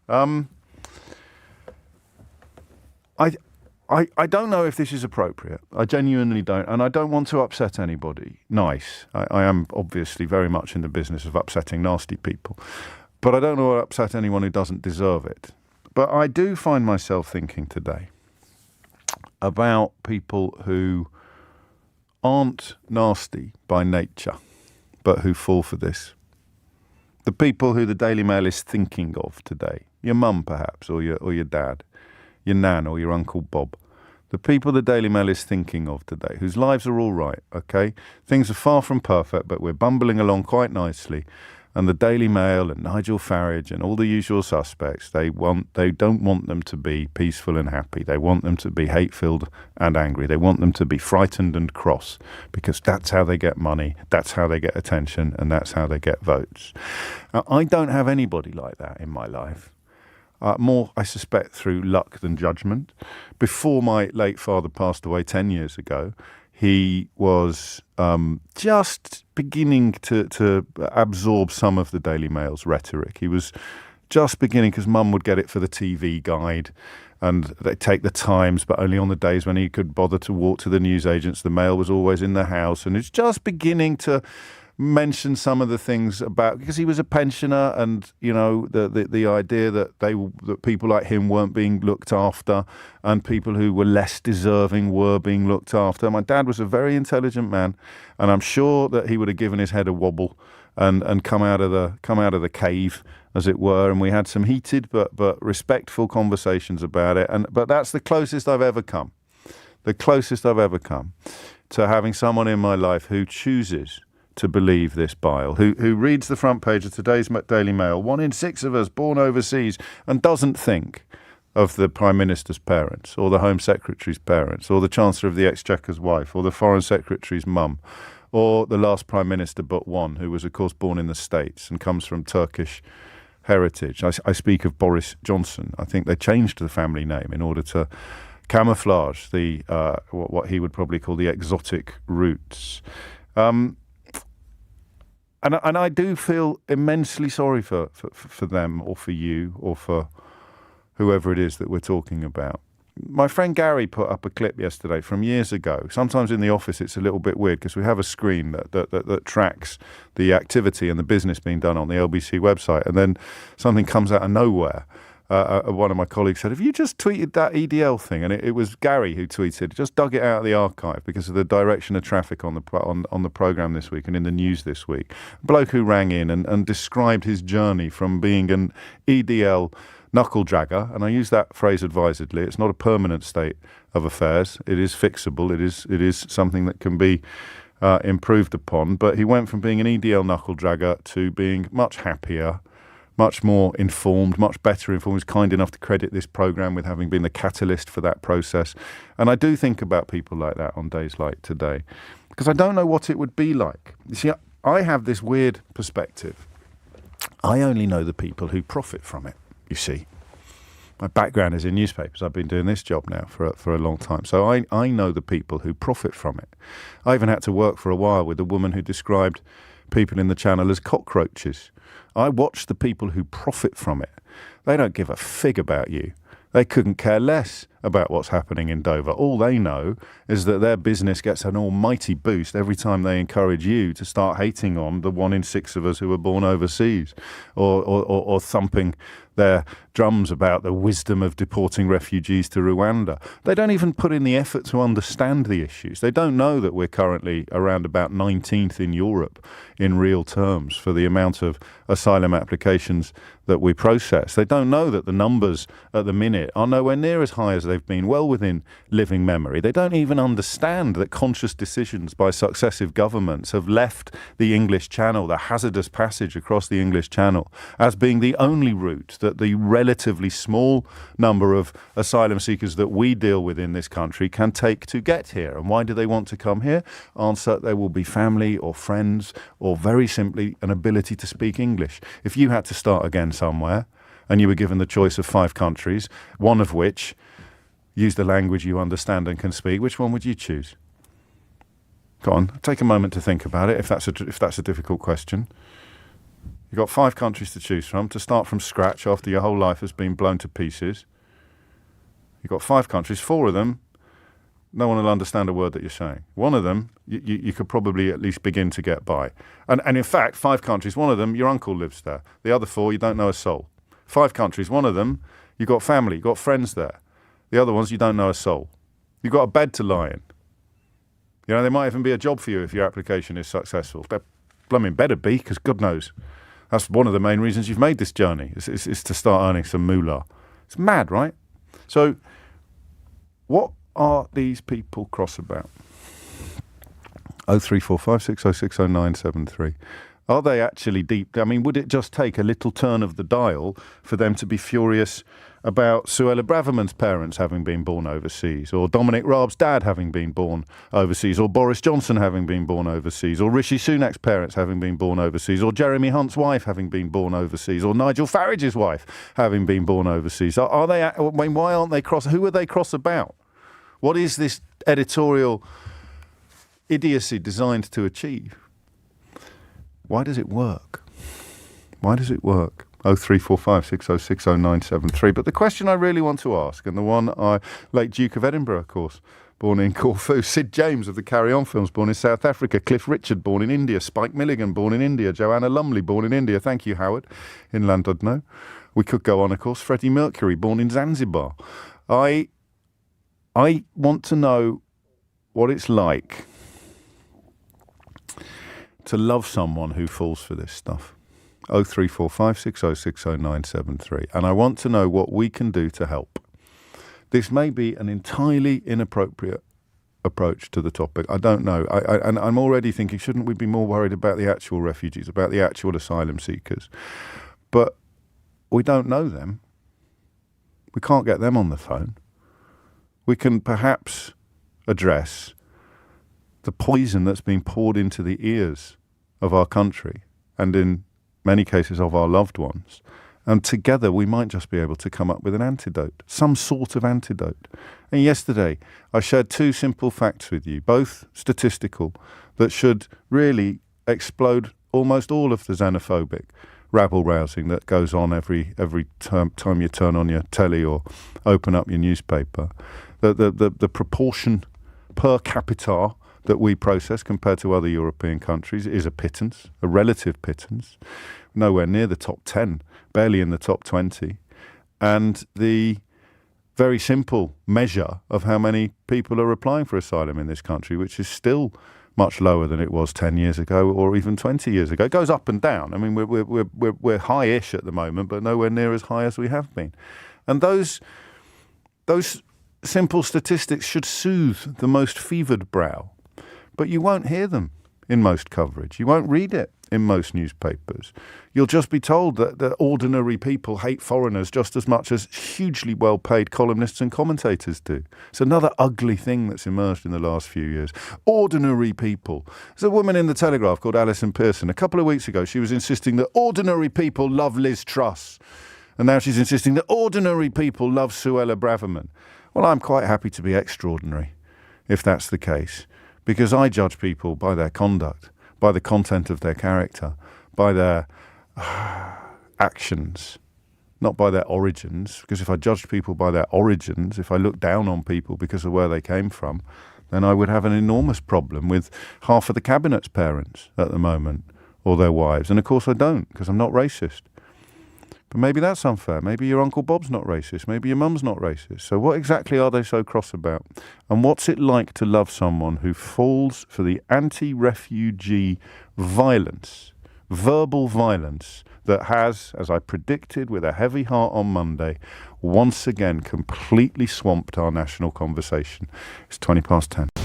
I don't know if this is appropriate. I genuinely don't. And I don't want to upset anybody. Nice. I am obviously very much in the business of upsetting nasty people. But I don't want to upset anyone who doesn't deserve it. But I do find myself thinking today about people who aren't nasty by nature, but who fall for this. The people who the Daily Mail is thinking of today. Your mum, perhaps, or your dad. Your nan or your Uncle Bob. The people the Daily Mail is thinking of today, whose lives are all right, okay? Things are far from perfect, but we're bumbling along quite nicely. And the Daily Mail and Nigel Farage and all the usual suspects, they don't want them to be peaceful and happy. They want them to be hate-filled and angry. They want them to be frightened and cross, because that's how they get money, that's how they get attention, and that's how they get votes. Now, I don't have anybody like that in my life. More, I suspect, through luck than judgment. Before my late father passed away 10 years ago, he was just beginning to absorb some of the Daily Mail's rhetoric. He was just beginning, because Mum would get it for the TV guide, and they'd take the Times, but only on the days when he could bother to walk to the newsagents. The Mail was always in the house, and it's just beginning to mention some of the things about, because he was a pensioner, and the idea that people like him weren't being looked after, and people who were less deserving were being looked after. My dad was a very intelligent man, and I'm sure that he would have given his head a wobble and come out of the cave, as it were, and we had some heated but respectful conversations about it. But that's the closest I've ever come. The closest I've ever come to having someone in my life who chooses to believe this bile, who reads the front page of today's Daily Mail, 1 in 6 of us born overseas, and doesn't think of the Prime Minister's parents, or the Home Secretary's parents, or the Chancellor of the Exchequer's wife, or the Foreign Secretary's mum, or the last Prime Minister but one, who was, of course, born in the States and comes from Turkish heritage. I speak of Boris Johnson. I think they changed the family name in order to camouflage the what he would probably call the exotic roots. And I do feel immensely sorry for them, or for you, or for whoever it is that we're talking about. My friend Gary put up a clip yesterday from years ago. Sometimes in the office it's a little bit weird, because we have a screen that tracks the activity and the business being done on the LBC website, and then something comes out of nowhere. One of my colleagues said, have you just tweeted that EDL thing? And it was Gary who tweeted, just dug it out of the archive because of the direction of traffic on the programme this week and in the news this week. A bloke who rang in and described his journey from being an EDL knuckle dragger, and I use that phrase advisedly. It's not a permanent state of affairs. It is fixable. It is something that can be improved upon. But he went from being an EDL knuckle dragger to being much happier, much more informed, much better informed. He was kind enough to credit this programme with having been the catalyst for that process. And I do think about people like that on days like today, because I don't know what it would be like. You see, I have this weird perspective. I only know the people who profit from it, you see. My background is in newspapers. I've been doing this job now for a long time. So I know the people who profit from it. I even had to work for a while with a woman who described people in the channel as cockroaches. I watch the people who profit from it. They don't give a fig about you. They couldn't care less about what's happening in Dover. All they know is that their business gets an almighty boost every time they encourage you to start hating on the 1 in 6 of us who were born overseas, or thumping their drums about the wisdom of deporting refugees to Rwanda. They don't even put in the effort to understand the issues. They don't know that we're currently around about 19th in Europe in real terms for the amount of asylum applications that we process. They don't know that the numbers at the minute are nowhere near as high as they've been, well within living memory. They don't even understand that conscious decisions by successive governments have left the English Channel, the hazardous passage across the English Channel, as being the only route that the relatively small number of asylum seekers that we deal with in this country can take to get here. And why do they want to come here? Answer, there will be family or friends, or very simply an ability to speak English. If you had to start again somewhere and you were given the choice of 5 countries, one of which use the language you understand and can speak, which one would you choose? Go on, take a moment to think about it, if that's a difficult question. You've got 5 countries to choose from, to start from scratch after your whole life has been blown to pieces. You've got 5 countries, 4 of them, no one will understand a word that you're saying. One of them, you could probably at least begin to get by. And in fact, 5 countries, one of them, your uncle lives there. The other 4, you don't know a soul. 5 countries, one of them, you've got family, you've got friends there. The other ones, you don't know a soul. You've got a bed to lie in. You know, there might even be a job for you if your application is successful. There blooming better be, because God knows. That's one of the main reasons you've made this journey, is to start earning some moolah. It's mad, right? So, what are these people cross about? 03456060973. Are they actually deep? I mean, would it just take a little turn of the dial for them to be furious about Suella Braverman's parents having been born overseas, or Dominic Raab's dad having been born overseas, or Boris Johnson having been born overseas, or Rishi Sunak's parents having been born overseas, or Jeremy Hunt's wife having been born overseas, or Nigel Farage's wife having been born overseas? Are they? I mean, why aren't they cross? Who are they cross about? What is this editorial idiocy designed to achieve? Why does it work? Why does it work? 03456060973. But the question I really want to ask, and the one late Duke of Edinburgh, of course, born in Corfu, Sid James of the Carry On films, born in South Africa, Cliff Richard, born in India, Spike Milligan, born in India, Joanna Lumley, born in India, thank you, Howard, in Llandudno. We could go on, of course, Freddie Mercury, born in Zanzibar. I want to know what it's like to love someone who falls for this stuff. 03456060973. And I want to know what we can do to help. This may be an entirely inappropriate approach to the topic. I don't know. And I'm already thinking, shouldn't we be more worried about the actual refugees, about the actual asylum seekers? But we don't know them. We can't get them on the phone. We can perhaps address the poison that's been poured into the ears of our country, and in many cases of our loved ones. And together we might just be able to come up with an antidote, some sort of antidote. And yesterday I shared 2 simple facts with you, both statistical, that should really explode almost all of the xenophobic rabble-rousing that goes on every time you turn on your telly or open up your newspaper. The proportion per capita that we process compared to other European countries is a pittance, a relative pittance, nowhere near the top 10, barely in the top 20. And the very simple measure of how many people are applying for asylum in this country, which is still much lower than it was 10 years ago or even 20 years ago. It goes up and down. I mean, we're high-ish at the moment, but nowhere near as high as we have been. And those simple statistics should soothe the most fevered brow. But you won't hear them in most coverage. You won't read it in most newspapers. You'll just be told that ordinary people hate foreigners just as much as hugely well-paid columnists and commentators do. It's another ugly thing that's emerged in the last few years. Ordinary people. There's a woman in the Telegraph called Alison Pearson. A couple of weeks ago, she was insisting that ordinary people love Liz Truss. And now she's insisting that ordinary people love Suella Braverman. Well, I'm quite happy to be extraordinary, if that's the case. Because I judge people by their conduct, by the content of their character, by their actions, not by their origins. Because if I judged people by their origins, if I looked down on people because of where they came from, then I would have an enormous problem with half of the cabinet's parents at the moment, or their wives. And of course I don't, because I'm not racist. But maybe that's unfair. Maybe your Uncle Bob's not racist. Maybe your mum's not racist. So what exactly are they so cross about? And what's it like to love someone who falls for the anti-refugee violence, verbal violence, that has, as I predicted with a heavy heart on Monday, once again completely swamped our national conversation? It's 10:20.